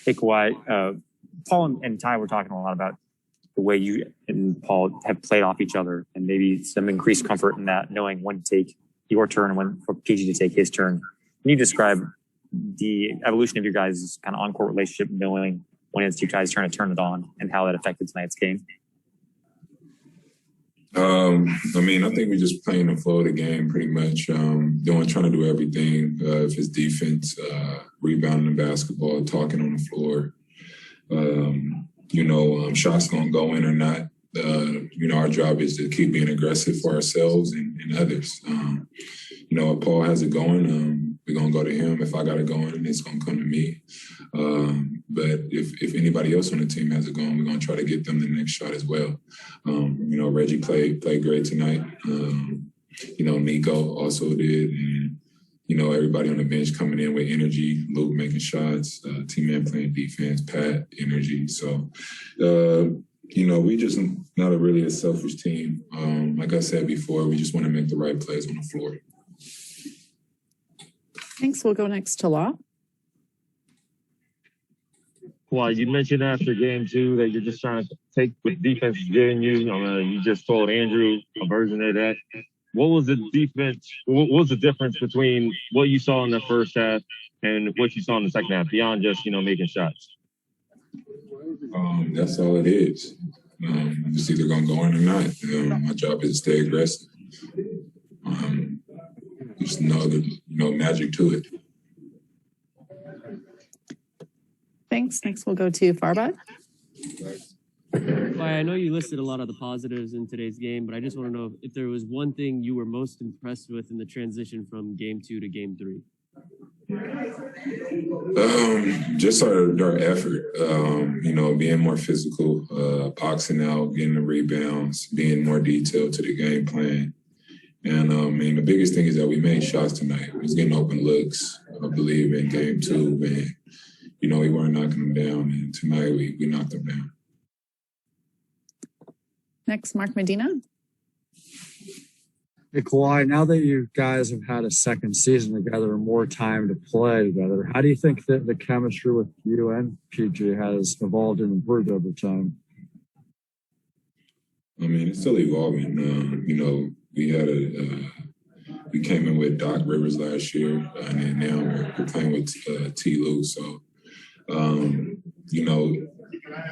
Hey, Kawhi. Paul and Ty were talking a lot about the way you and Paul have played off each other and maybe some increased comfort in that, knowing when to take your turn and when for PG to take his turn. Can you describe the evolution of your guys' kind of on-court relationship, knowing when it's you guys' turn to turn it on and how that affected tonight's game? I think we're just playing the flow of the game pretty much, trying to do everything. If it's defense, rebounding the basketball, talking on the floor, shots going to go in or not. Our job is to keep being aggressive for ourselves and others. If Paul has it going, we're going to go to him. If I got it going, it's going to come to me. But if anybody else on the team has it going, we're going to try to get them the next shot as well. Reggie played great tonight. Nico also did. And, everybody on the bench coming in with energy, Luke making shots, T-Man playing defense, Pat, energy. So, we just not really a selfish team. Like I said before, we just want to make the right plays on the floor. Thanks. We'll go next to Law. Well, you mentioned after game 2 that you're just trying to take what defense is giving you. You just told Andrew a version of that. What was the defense? What was the difference between what you saw in the first half and what you saw in the second half, beyond just, making shots? That's all it is. It's either going to go in or not. My job is to stay aggressive. There's no magic to it. Thanks. Next, we'll go to Farbad. Well, I know you listed a lot of the positives in today's game, but I just want to know if there was one thing you were most impressed with in the transition from game 2 to game 3. Just our effort, being more physical, boxing out, getting the rebounds, being more detailed to the game plan. And the biggest thing is that we made shots tonight. We was getting open looks, I believe, in game 2. And, we weren't knocking them down. And tonight we knocked them down. Next, Mark Medina. Hey, Kawhi, now that you guys have had a second season together and more time to play together, how do you think that the chemistry with you and PG has evolved and improved over time? It's still evolving. We came in with Doc Rivers last year, and then now we're playing with T. Lou. So,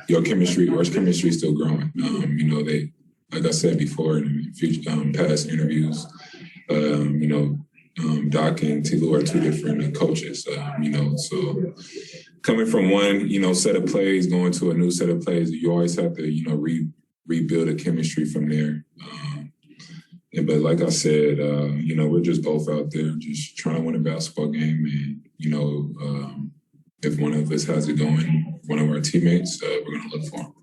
your chemistry is still growing. Like I said before in past interviews, Doc and T. Lou are two different coaches. So coming from one, set of plays, going to a new set of plays, you always have to, rebuild a chemistry from there. But like I said, we're just both out there just trying to win a basketball game. And, if one of us has it going, one of our teammates, we're going to look for him.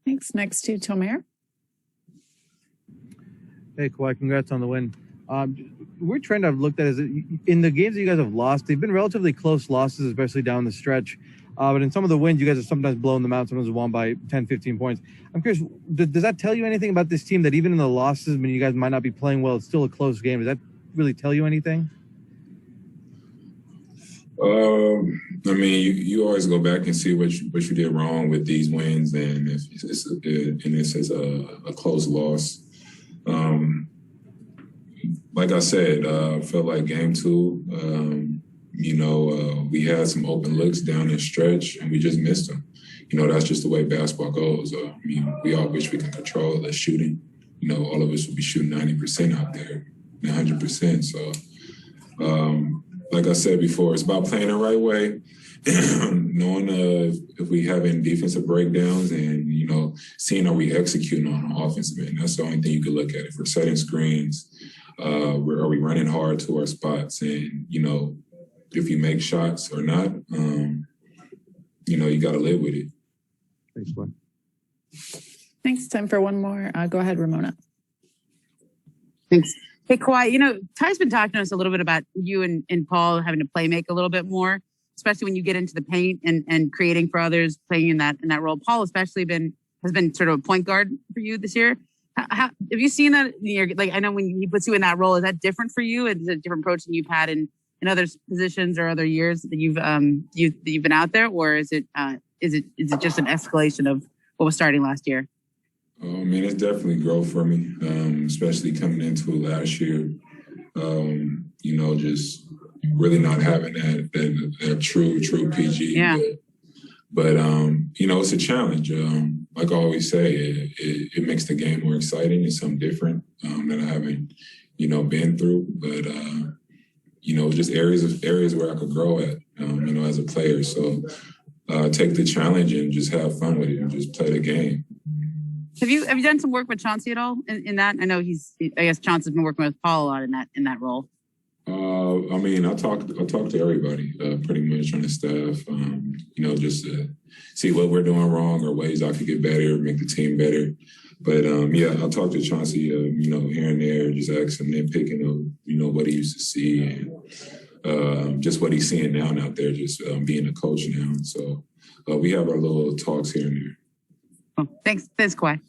Thanks. Next to Tomer. Hey, Kawhi, congrats on the win. We're trend I've looked at is in the games that you guys have lost, they've been relatively close losses, especially down the stretch. But in some of the wins, you guys have sometimes blown them out, sometimes won by 10, 15 points. I'm curious, does that tell you anything about this team, that even in the losses, when you guys might not be playing well, it's still a close game? Does that really tell you anything? You always go back and see what you did wrong with these wins, and if it's a close loss. Like I said, I felt like game 2, we had some open looks down the stretch, and we just missed them. That's just the way basketball goes. We all wish we could control the shooting. All of us would be shooting 90% out there, 100%. So, like I said before, it's about playing the right way, knowing if we having defensive breakdowns and, seeing are we executing on the offensive end. That's the only thing you can look at. If we're setting screens, are we running hard to our spots? And, if you make shots or not, you got to live with it. Thanks, Glenn. Thanks. Time for one more. Go ahead, Ramona. Thanks. Hey, Kawhi, Ty's been talking to us a little bit about you and Paul having to play make a little bit more, especially when you get into the paint and creating for others, playing in that role. Paul especially has been sort of a point guard for you this year. How, have you seen that? I know when he puts you in that role, is that different for you? Is it a different approach than you've had in in other positions or other years that you've been out there, or is it just an escalation of what was starting last year? I mean, it's definitely growth for me, especially coming into last year. You know, just really not having that true PG. Yeah. But you know, it's a challenge. Like I always say, it makes the game more exciting. It's something different that I haven't, you know, been through. But you know, just areas where I could grow at, you know, as a player. So take the challenge and just have fun with it and just play the game. Have you done some work with Chauncey at all in that? I know I guess Chauncey's been working with Paul a lot in that role. I mean, I talk to everybody pretty much on the staff, you know, just to see what we're doing wrong or ways I could get better, make the team better. But yeah, I talk to Chauncey, you know, here and there, just asking him, nitpicking of, you know, what he used to see and just what he's seeing now out there, just being a coach now. So we have our little talks here and there. Oh, thanks, Kawhi.